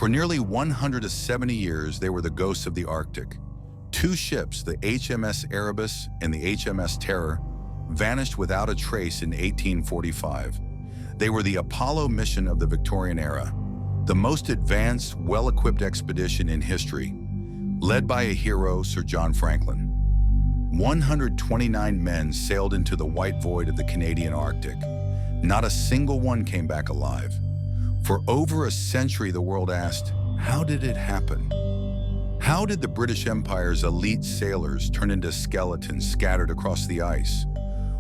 For nearly 170 years, they were the ghosts of the Arctic. Two ships, the HMS Erebus and the HMS Terror, vanished without a trace in 1845. They were the Apollo mission of the Victorian era, the most advanced, well-equipped expedition in history, led by a hero, Sir John Franklin. 129 men sailed into the white void of the Canadian Arctic. Not a single one came back alive. For over a century, the world asked, how did it happen? How did the British Empire's elite sailors turn into skeletons scattered across the ice?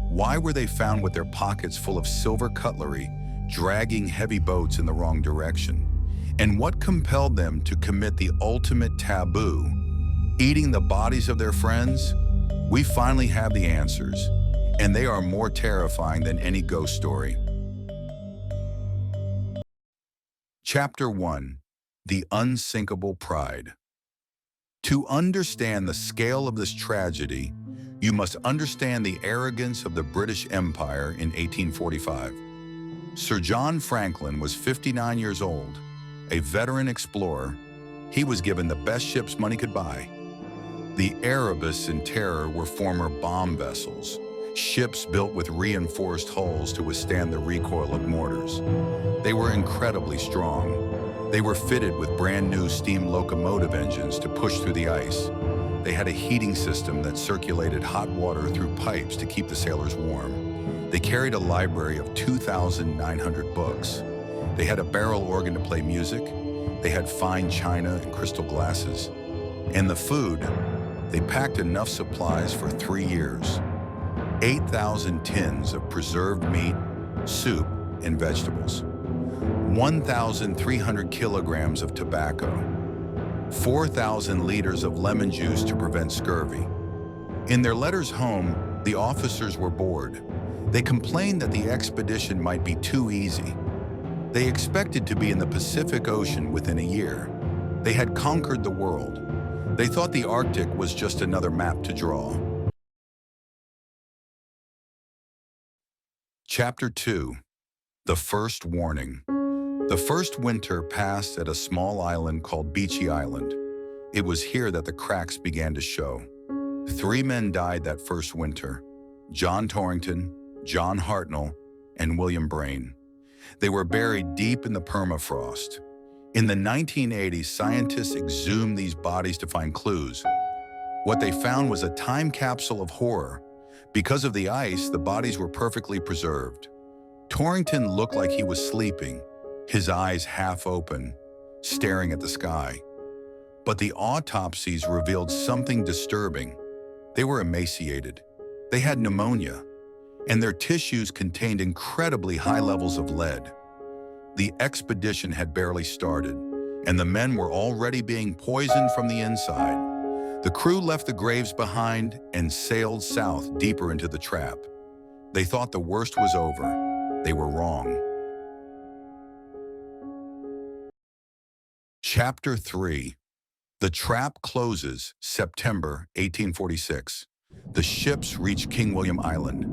Why were they found with their pockets full of silver cutlery, dragging heavy boats in the wrong direction? And what compelled them to commit the ultimate taboo, eating the bodies of their friends? We finally have the answers, and they are more terrifying than any ghost story. Chapter 1. The Unsinkable Pride. To understand the scale of this tragedy, you must understand the arrogance of the British Empire in 1845. Sir John Franklin was 59 years old, a veteran explorer. He was given the best ships money could buy. The Erebus and Terror were former bomb vessels, ships built with reinforced hulls to withstand the recoil of mortars. They were incredibly strong. They were fitted with brand new steam locomotive engines to push through the ice. They had a heating system that circulated hot water through pipes to keep the sailors warm. They carried a library of 2,900 books. They had a barrel organ to play music. They had fine china and crystal glasses. And the food, they packed enough supplies for 3 years. 8,000 tins of preserved meat, soup, and vegetables. 1,300 kilograms of tobacco. 4,000 liters of lemon juice to prevent scurvy. In their letters home, the officers were bored. They complained that the expedition might be too easy. They expected to be in the Pacific Ocean within a year. They had conquered the world. They thought the Arctic was just another map to draw. Chapter 2. The First Warning. The first winter passed at a small island called Beechey Island. It was here that the cracks began to show. 3 men died that first winter: John Torrington, John Hartnell, and William Brain. They were buried deep in the permafrost. In the 1980s, scientists exhumed these bodies to find clues. What they found was a time capsule of horror. Because of the ice, the bodies were perfectly preserved. Torrington looked like he was sleeping, his eyes half open, staring at the sky. But the autopsies revealed something disturbing. They were emaciated. They had pneumonia, and their tissues contained incredibly high levels of lead. The expedition had barely started, and the men were already being poisoned from the inside. The crew left the graves behind and sailed south deeper into the trap. They thought the worst was over. They were wrong. Chapter 3. The trap closes September 1846. The ships reach King William Island,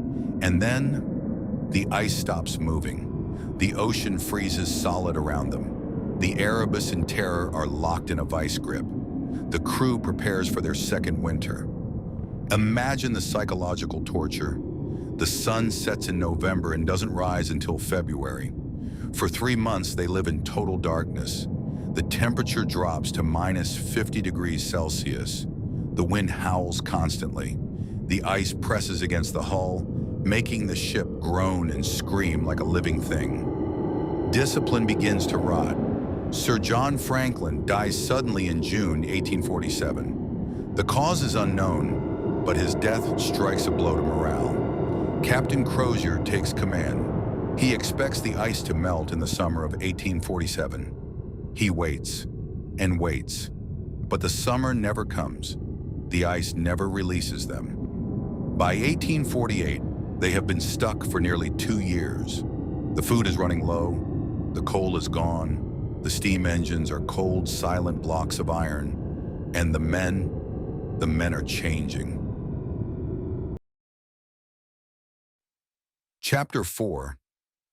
and then the ice stops moving. The ocean freezes solid around them. The Erebus and Terror are locked in a vice grip. The crew prepares for their second winter. Imagine the psychological torture. The sun sets in November and doesn't rise until February. For 3 months, they live in total darkness. The temperature drops to minus 50 degrees Celsius. The wind howls constantly. The ice presses against the hull, making the ship groan and scream like a living thing. Discipline begins to rot. Sir John Franklin dies suddenly in June 1847. The cause is unknown, but his death strikes a blow to morale. Captain Crozier takes command. He expects the ice to melt in the summer of 1847. He waits and waits, but the summer never comes. The ice never releases them. By 1848, they have been stuck for nearly 2 years. The food is running low, the coal is gone, the steam engines are cold, silent blocks of iron, and the men are changing. Chapter 4.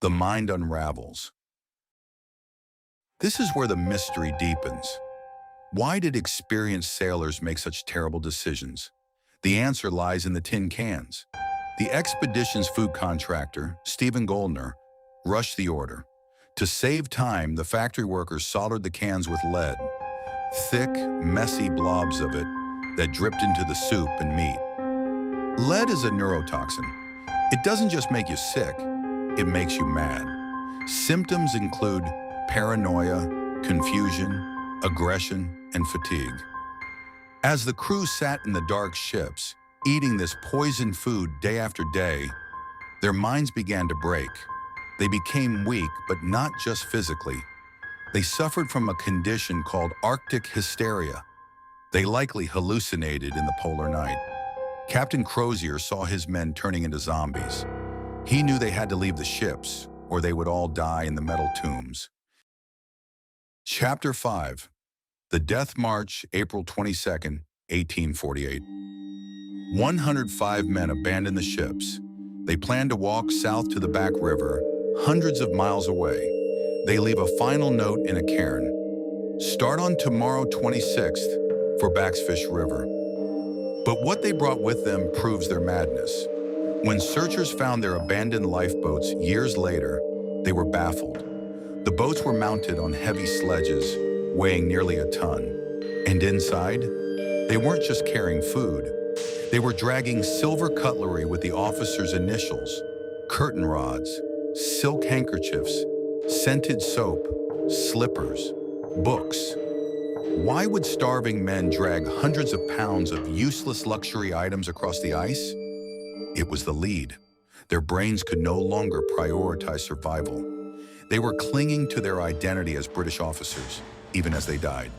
The Mind Unravels. This is where the mystery deepens. Why did experienced sailors make such terrible decisions? The answer lies in the tin cans. The expedition's food contractor, Stephen Goldner, rushed the order. To save time, the factory workers soldered the cans with lead, thick, messy blobs of it that dripped into the soup and meat. Lead is a neurotoxin. It doesn't just make you sick, it makes you mad. Symptoms include paranoia, confusion, aggression, and fatigue. As the crew sat in the dark ships, eating this poisoned food day after day, their minds began to break. They became weak, but not just physically. They suffered from a condition called Arctic hysteria. They likely hallucinated in the polar night. Captain Crozier saw his men turning into zombies. He knew they had to leave the ships, or they would all die in the metal tombs. Chapter 5. The Death March, April 22nd, 1848. 105 men abandoned the ships. They planned to walk south to the Back River, hundreds of miles away. They leave a final note in a cairn. Start on tomorrow 26th for Backfish River. But what they brought with them proves their madness. When searchers found their abandoned lifeboats years later, they were baffled. The boats were mounted on heavy sledges, weighing nearly a ton. And inside, they weren't just carrying food. They were dragging silver cutlery with the officers' initials, curtain rods, silk handkerchiefs, scented soap, slippers, books. Why would starving men drag hundreds of pounds of useless luxury items across the ice? It was the lead. Their brains could no longer prioritize survival. They were clinging to their identity as British officers, even as they died.